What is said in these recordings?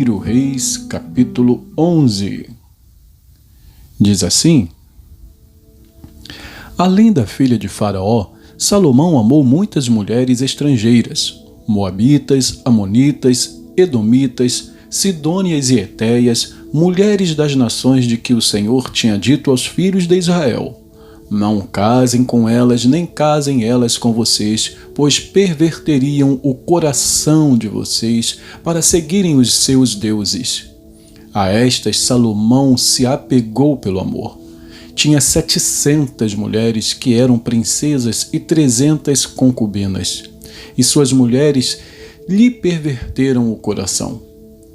1 Reis, capítulo 11. Diz assim: Além da filha de Faraó, Salomão amou muitas mulheres estrangeiras, moabitas, amonitas, edomitas, sidônias e etéias, mulheres das nações de que o Senhor tinha dito aos filhos de Israel: Não casem com elas, nem casem elas com vocês, pois perverteriam o coração de vocês para seguirem os seus deuses. A estas Salomão se apegou pelo amor. Tinha 700 mulheres que eram princesas e 300 concubinas, e suas mulheres lhe perverteram o coração.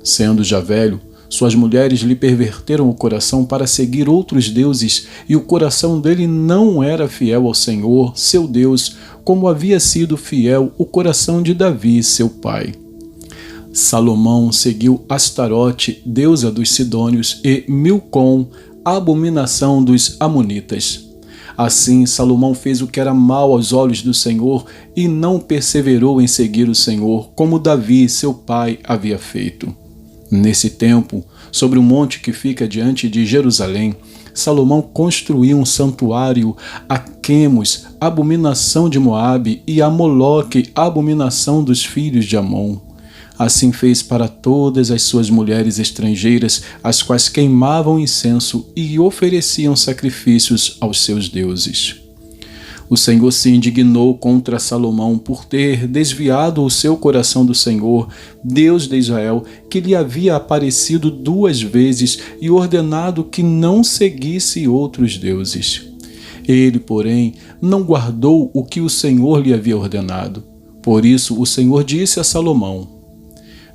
Sendo já velho, suas mulheres lhe perverteram o coração para seguir outros deuses, e o coração dele não era fiel ao Senhor, seu Deus, como havia sido fiel o coração de Davi, seu pai. Salomão seguiu Astarote, deusa dos sidônios, e Milcom, abominação dos amonitas. Assim, Salomão fez o que era mal aos olhos do Senhor e não perseverou em seguir o Senhor, como Davi, seu pai, havia feito. Nesse tempo, sobre o monte que fica diante de Jerusalém, Salomão construiu um santuário a Quemos, abominação de Moabe, e a Moloque, abominação dos filhos de Amon. Assim fez para todas as suas mulheres estrangeiras, as quais queimavam incenso e ofereciam sacrifícios aos seus deuses. O Senhor se indignou contra Salomão por ter desviado o seu coração do Senhor, Deus de Israel, que lhe havia aparecido 2 vezes e ordenado que não seguisse outros deuses. Ele, porém, não guardou o que o Senhor lhe havia ordenado. Por isso o Senhor disse a Salomão: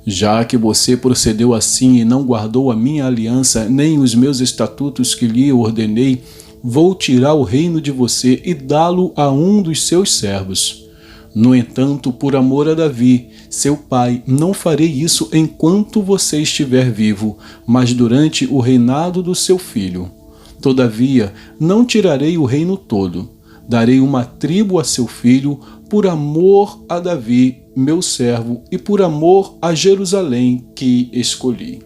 Já que você procedeu assim e não guardou a minha aliança, nem os meus estatutos que lhe ordenei, vou tirar o reino de você e dá-lo a um dos seus servos. No entanto, por amor a Davi, seu pai, não farei isso enquanto você estiver vivo, mas durante o reinado do seu filho. Todavia, não tirarei o reino todo. Darei uma tribo a seu filho, por amor a Davi, meu servo, e por amor a Jerusalém que escolhi.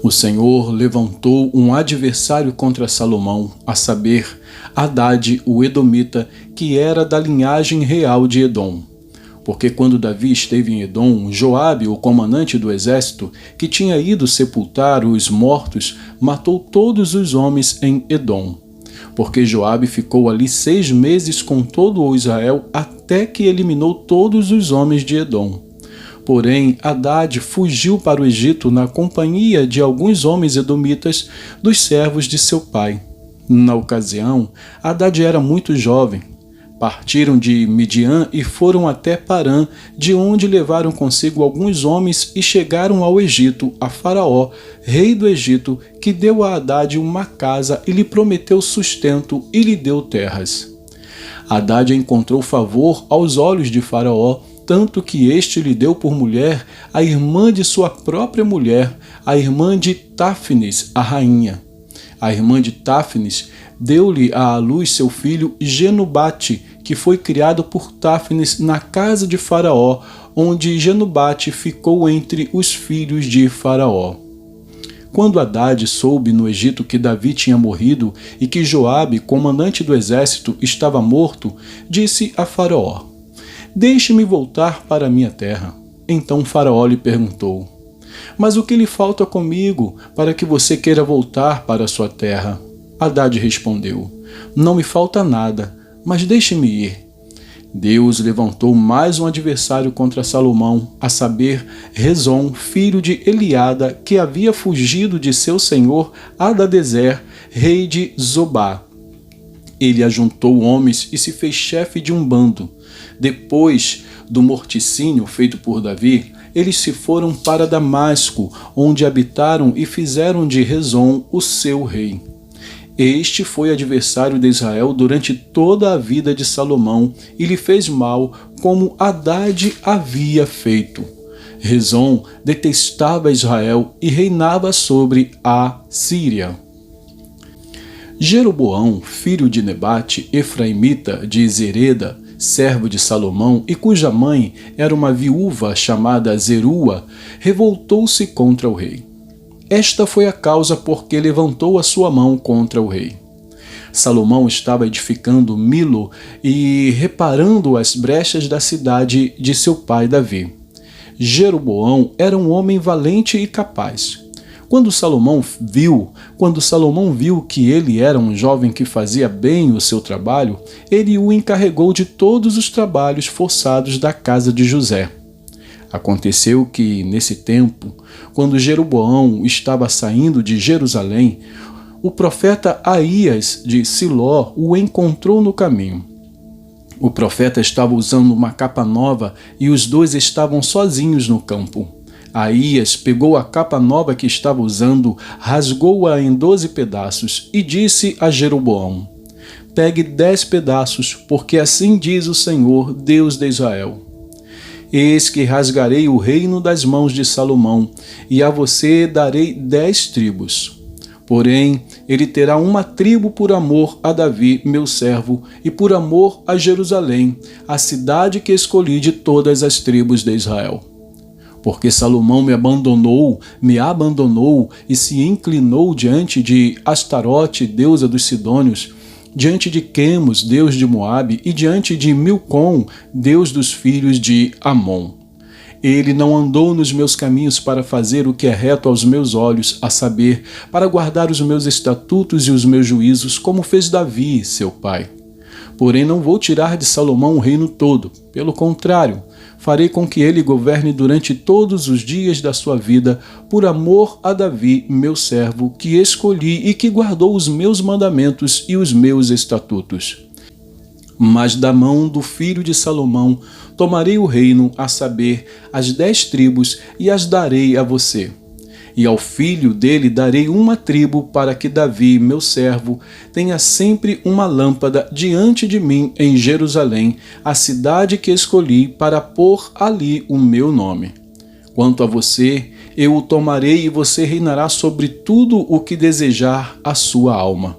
O Senhor levantou um adversário contra Salomão, a saber, Hadade, o edomita, que era da linhagem real de Edom. Porque quando Davi esteve em Edom, Joabe, o comandante do exército, que tinha ido sepultar os mortos, matou todos os homens em Edom. Porque Joabe ficou ali 6 meses com todo o Israel, até que eliminou todos os homens de Edom. Porém, Hadade fugiu para o Egito na companhia de alguns homens edomitas, dos servos de seu pai. Na ocasião, Hadade era muito jovem. Partiram de Midian e foram até Parã, de onde levaram consigo alguns homens e chegaram ao Egito, a Faraó, rei do Egito, que deu a Hadade uma casa e lhe prometeu sustento e lhe deu terras. Hadade encontrou favor aos olhos de Faraó, tanto que este lhe deu por mulher a irmã de sua própria mulher, a irmã de Táfnis, a rainha. A irmã de Táfnis deu-lhe à luz seu filho Genubate, que foi criado por Táfnis na casa de Faraó, onde Genubate ficou entre os filhos de Faraó. Quando Hadade soube no Egito que Davi tinha morrido e que Joabe, comandante do exército, estava morto, disse a Faraó: Deixe-me voltar para minha terra. Então Faraó lhe perguntou: Mas o que lhe falta comigo para que você queira voltar para sua terra? Hadade respondeu: Não me falta nada, mas deixe-me ir. Deus levantou mais um adversário contra Salomão, a saber, Rezon, filho de Eliada, que havia fugido de seu senhor Hadadezer, rei de Zobá. Ele ajuntou homens e se fez chefe de um bando. Depois do morticínio feito por Davi, eles se foram para Damasco, onde habitaram e fizeram de Rezon o seu rei. Este foi adversário de Israel durante toda a vida de Salomão e lhe fez mal, como Hadade havia feito. Rezon detestava Israel e reinava sobre a Síria. Jeroboão, filho de Nebate, efraimita de Zereda, servo de Salomão e cuja mãe era uma viúva chamada Zerua, revoltou-se contra o rei. Esta foi a causa por que levantou a sua mão contra o rei. Salomão estava edificando Milo e reparando as brechas da cidade de seu pai Davi. Jeroboão era um homem valente e capaz. Quando Salomão viu que ele era um jovem que fazia bem o seu trabalho, ele o encarregou de todos os trabalhos forçados da casa de José. Aconteceu que, nesse tempo, quando Jeroboão estava saindo de Jerusalém, o profeta Aías de Siló o encontrou no caminho. O profeta estava usando uma capa nova e os dois estavam sozinhos no campo. Aías pegou a capa nova que estava usando, rasgou-a em 12 pedaços e disse a Jeroboão: Pegue 10 pedaços, porque assim diz o Senhor, Deus de Israel. Eis que rasgarei o reino das mãos de Salomão, e a você darei 10 tribos. Porém, ele terá uma tribo por amor a Davi, meu servo, e por amor a Jerusalém, a cidade que escolhi de todas as tribos de Israel. Porque Salomão me abandonou e se inclinou diante de Astarote, deusa dos Sidônios, diante de Quemos, deus de Moabe, e diante de Milcom, deus dos filhos de Amon. Ele não andou nos meus caminhos para fazer o que é reto aos meus olhos, a saber, para guardar os meus estatutos e os meus juízos, como fez Davi, seu pai. Porém, não vou tirar de Salomão o reino todo. Pelo contrário, farei com que ele governe durante todos os dias da sua vida, por amor a Davi, meu servo, que escolhi e que guardou os meus mandamentos e os meus estatutos. Mas da mão do filho de Salomão tomarei o reino, a saber, as 10 tribos, e as darei a você. E ao filho dele darei uma tribo, para que Davi, meu servo, tenha sempre uma lâmpada diante de mim em Jerusalém, a cidade que escolhi para pôr ali o meu nome. Quanto a você, eu o tomarei e você reinará sobre tudo o que desejar a sua alma.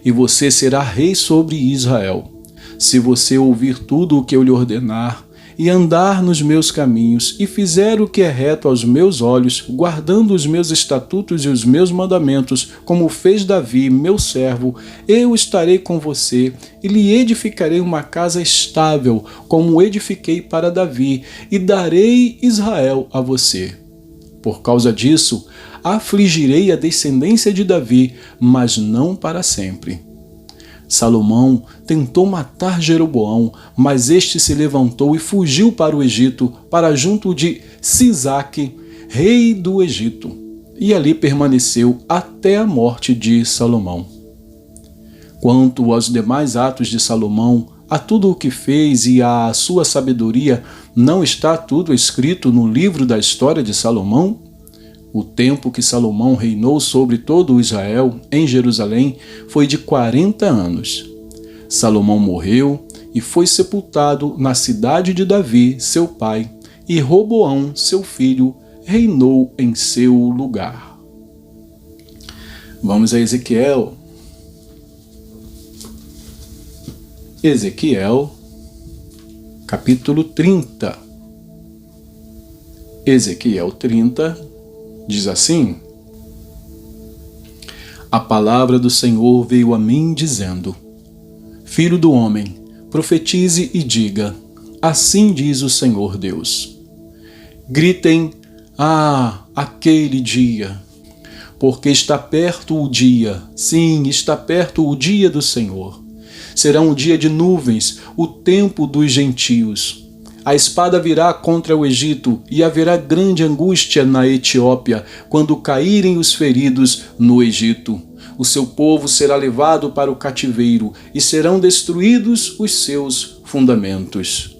E você será rei sobre Israel. Se você ouvir tudo o que eu lhe ordenar, e andar nos meus caminhos, e fizer o que é reto aos meus olhos, guardando os meus estatutos e os meus mandamentos, como fez Davi, meu servo, eu estarei com você, e lhe edificarei uma casa estável, como edifiquei para Davi, e darei Israel a você. Por causa disso, afligirei a descendência de Davi, mas não para sempre. Salomão tentou matar Jeroboão, mas este se levantou e fugiu para o Egito, para junto de Sisaque, rei do Egito, e ali permaneceu até a morte de Salomão. Quanto aos demais atos de Salomão, a tudo o que fez e à sua sabedoria, não está tudo escrito no livro da história de Salomão? O tempo que Salomão reinou sobre todo o Israel, em Jerusalém, foi de 40 anos. Salomão morreu e foi sepultado na cidade de Davi, seu pai, e Roboão, seu filho, reinou em seu lugar. Vamos a Ezequiel. Ezequiel, capítulo 30. Ezequiel 30 diz assim: A palavra do Senhor veio a mim dizendo: Filho do homem, profetize e diga: Assim diz o Senhor Deus. Gritem: aquele dia! Porque está perto o dia, sim, está perto o dia do Senhor. Será um dia de nuvens, o tempo dos gentios. A espada virá contra o Egito e haverá grande angústia na Etiópia, quando caírem os feridos no Egito. O seu povo será levado para o cativeiro e serão destruídos os seus fundamentos.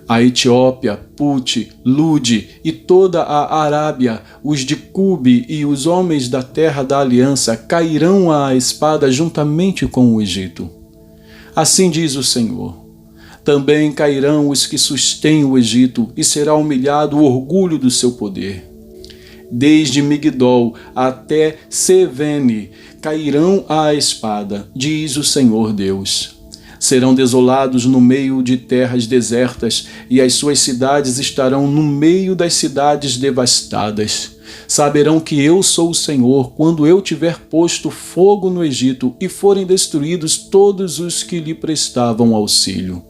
A Etiópia, Pute, Lude e toda a Arábia, os de Cube e os homens da terra da aliança cairão à espada juntamente com o Egito. Assim diz o Senhor. Também cairão os que sustêm o Egito, e será humilhado o orgulho do seu poder. Desde Migdol até Sevene cairão à espada, diz o Senhor Deus. Serão desolados no meio de terras desertas, e as suas cidades estarão no meio das cidades devastadas. Saberão que eu sou o Senhor quando eu tiver posto fogo no Egito e forem destruídos todos os que lhe prestavam auxílio.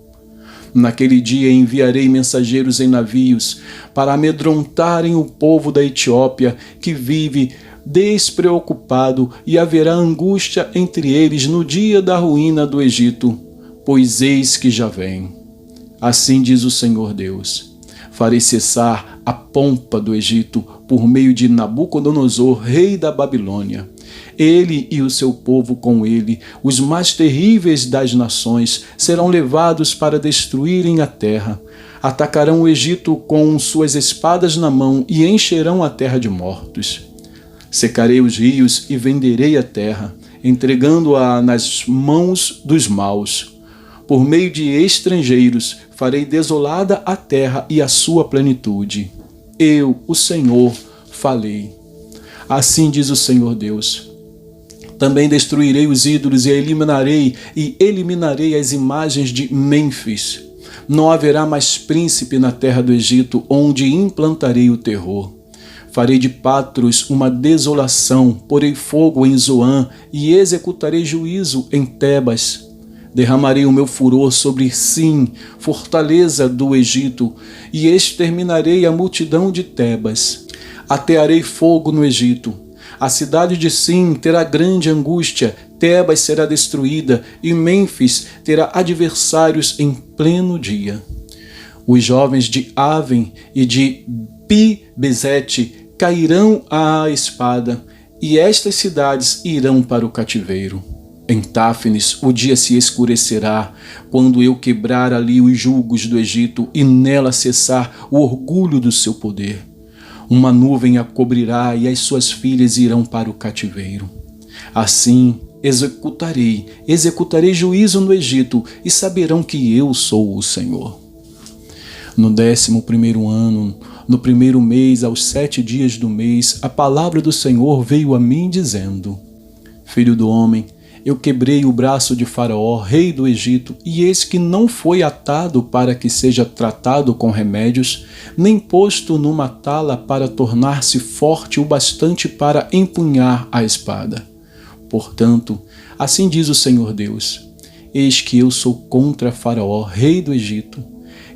Naquele dia enviarei mensageiros em navios para amedrontarem o povo da Etiópia, que vive despreocupado, e haverá angústia entre eles no dia da ruína do Egito, pois eis que já vem. Assim diz o Senhor Deus: farei cessar a pompa do Egito por meio de Nabucodonosor, rei da Babilônia. Ele e o seu povo com ele, os mais terríveis das nações, serão levados para destruírem a terra. Atacarão o Egito com suas espadas na mão e encherão a terra de mortos. Secarei os rios e venderei a terra, entregando-a nas mãos dos maus. Por meio de estrangeiros, farei desolada a terra e a sua plenitude. Eu, o Senhor, falei. Assim diz o Senhor Deus. Também destruirei os ídolos e eliminarei as imagens de Mênfis. Não haverá mais príncipe na terra do Egito, onde implantarei o terror. Farei de Patros uma desolação, porei fogo em Zoã e executarei juízo em Tebas. Derramarei o meu furor sobre Sim, fortaleza do Egito, e exterminarei a multidão de Tebas. Atearei fogo no Egito. A cidade de Sim terá grande angústia, Tebas será destruída e Mênfis terá adversários em pleno dia. Os jovens de Aven e de Pi-Besete cairão à espada, e estas cidades irão para o cativeiro. Em Táfnis o dia se escurecerá, quando eu quebrar ali os julgos do Egito e nela cessar o orgulho do seu poder. Uma nuvem a cobrirá e as suas filhas irão para o cativeiro. Assim executarei juízo no Egito, e saberão que eu sou o Senhor. No 11º ano, no 1º mês, aos 7 dias do mês, a palavra do Senhor veio a mim dizendo: Filho do homem, eu quebrei o braço de Faraó, rei do Egito, e eis que não foi atado para que seja tratado com remédios, nem posto numa tala para tornar-se forte o bastante para empunhar a espada. Portanto, assim diz o Senhor Deus: eis que eu sou contra Faraó, rei do Egito.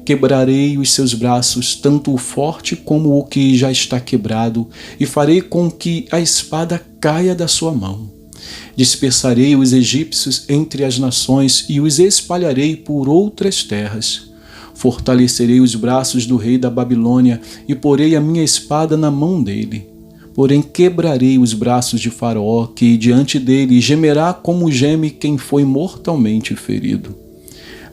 Quebrarei os seus braços, tanto o forte como o que já está quebrado, e farei com que a espada caia da sua mão. Dispersarei os egípcios entre as nações e os espalharei por outras terras. Fortalecerei os braços do rei da Babilônia e porei a minha espada na mão dele. Porém quebrarei os braços de Faraó, que diante dele gemerá como geme quem foi mortalmente ferido.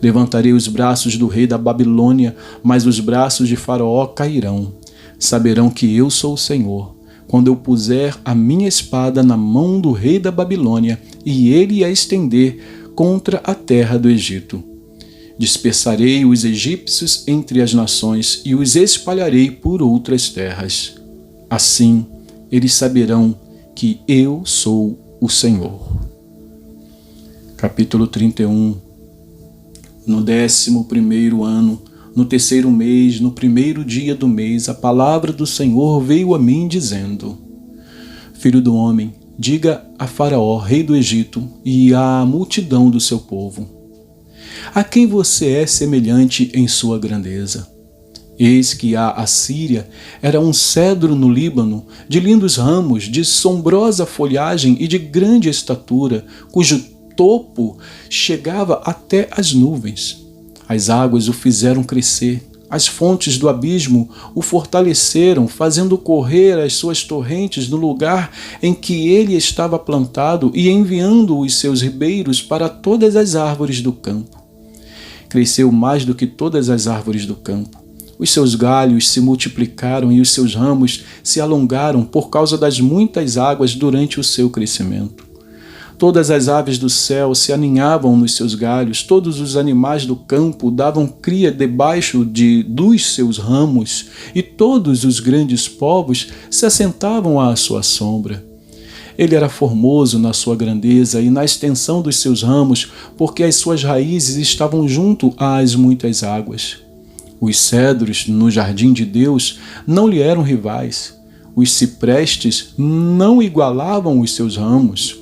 Levantarei os braços do rei da Babilônia, mas os braços de Faraó cairão. Saberão que eu sou o Senhor, quando eu puser a minha espada na mão do rei da Babilônia e ele a estender contra a terra do Egito. Dispersarei os egípcios entre as nações e os espalharei por outras terras. Assim, eles saberão que eu sou o Senhor. Capítulo 31. No 11º ano, no 3º mês, no 1º dia do mês, a palavra do Senhor veio a mim dizendo: Filho do homem, diga a Faraó, rei do Egito, e à multidão do seu povo: a quem você é semelhante em sua grandeza? Eis que a Assíria era um cedro no Líbano, de lindos ramos, de sombrosa folhagem e de grande estatura, cujo topo chegava até as nuvens. As águas o fizeram crescer, as fontes do abismo o fortaleceram, fazendo correr as suas torrentes no lugar em que ele estava plantado e enviando os seus ribeiros para todas as árvores do campo. Cresceu mais do que todas as árvores do campo. Os seus galhos se multiplicaram e os seus ramos se alongaram por causa das muitas águas durante o seu crescimento. Todas as aves do céu se aninhavam nos seus galhos, todos os animais do campo davam cria debaixo dos seus ramos, e todos os grandes povos se assentavam à sua sombra. Ele era formoso na sua grandeza e na extensão dos seus ramos, porque as suas raízes estavam junto às muitas águas. Os cedros no jardim de Deus não lhe eram rivais. Os ciprestes não igualavam os seus ramos.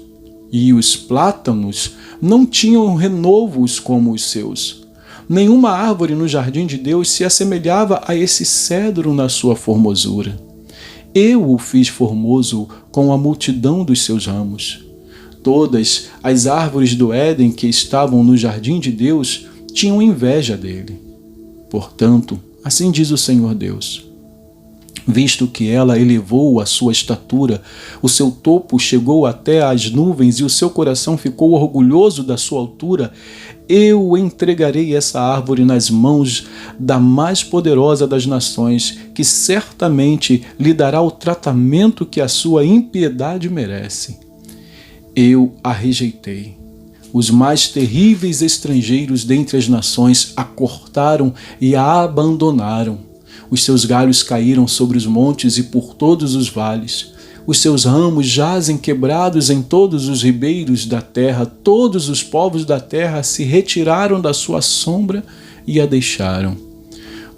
E os plátanos não tinham renovos como os seus. Nenhuma árvore no jardim de Deus se assemelhava a esse cedro na sua formosura. Eu o fiz formoso com a multidão dos seus ramos. Todas as árvores do Éden que estavam no jardim de Deus tinham inveja dele. Portanto, assim diz o Senhor Deus: visto que ela elevou a sua estatura, o seu topo chegou até às nuvens e o seu coração ficou orgulhoso da sua altura, eu entregarei essa árvore nas mãos da mais poderosa das nações, que certamente lhe dará o tratamento que a sua impiedade merece. Eu a rejeitei. Os mais terríveis estrangeiros dentre as nações a cortaram e a abandonaram. Os seus galhos caíram sobre os montes e por todos os vales. Os seus ramos jazem quebrados em todos os ribeiros da terra. Todos os povos da terra se retiraram da sua sombra e a deixaram.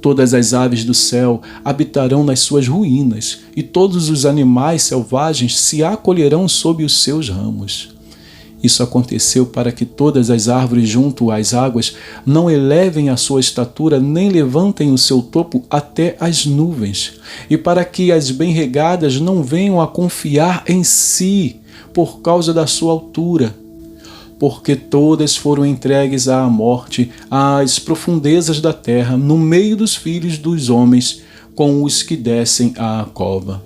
Todas as aves do céu habitarão nas suas ruínas, e todos os animais selvagens se acolherão sob os seus ramos. Isso aconteceu para que todas as árvores junto às águas não elevem a sua estatura nem levantem o seu topo até as nuvens, e para que as bem-regadas não venham a confiar em si por causa da sua altura, porque todas foram entregues à morte, às profundezas da terra, no meio dos filhos dos homens, com os que descem à cova.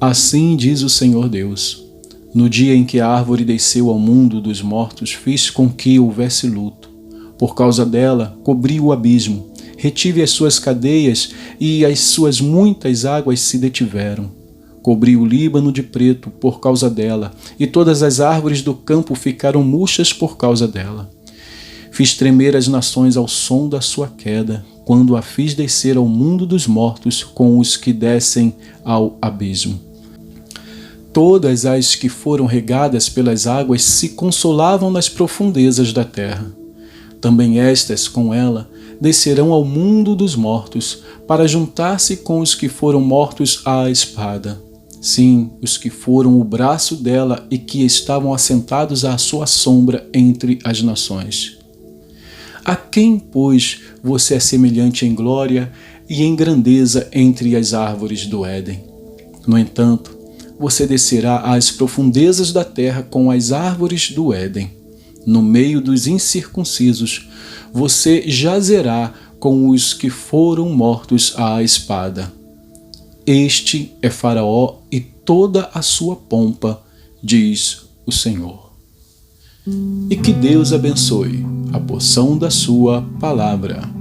Assim diz o Senhor Deus: no dia em que a árvore desceu ao mundo dos mortos, fiz com que houvesse luto. Por causa dela, cobri o abismo, retive as suas cadeias e as suas muitas águas se detiveram. Cobri o Líbano de preto por causa dela, e todas as árvores do campo ficaram murchas por causa dela. Fiz tremer as nações ao som da sua queda, quando a fiz descer ao mundo dos mortos com os que descem ao abismo. Todas as que foram regadas pelas águas se consolavam nas profundezas da terra. Também estas, com ela, descerão ao mundo dos mortos, para juntar-se com os que foram mortos à espada. Sim, os que foram o braço dela e que estavam assentados à sua sombra entre as nações. A quem, pois, você é semelhante em glória e em grandeza entre as árvores do Éden? No entanto, você descerá às profundezas da terra com as árvores do Éden. No meio dos incircuncisos, você jazerá com os que foram mortos à espada. Este é Faraó e toda a sua pompa, diz o Senhor. E que Deus abençoe a porção da sua palavra.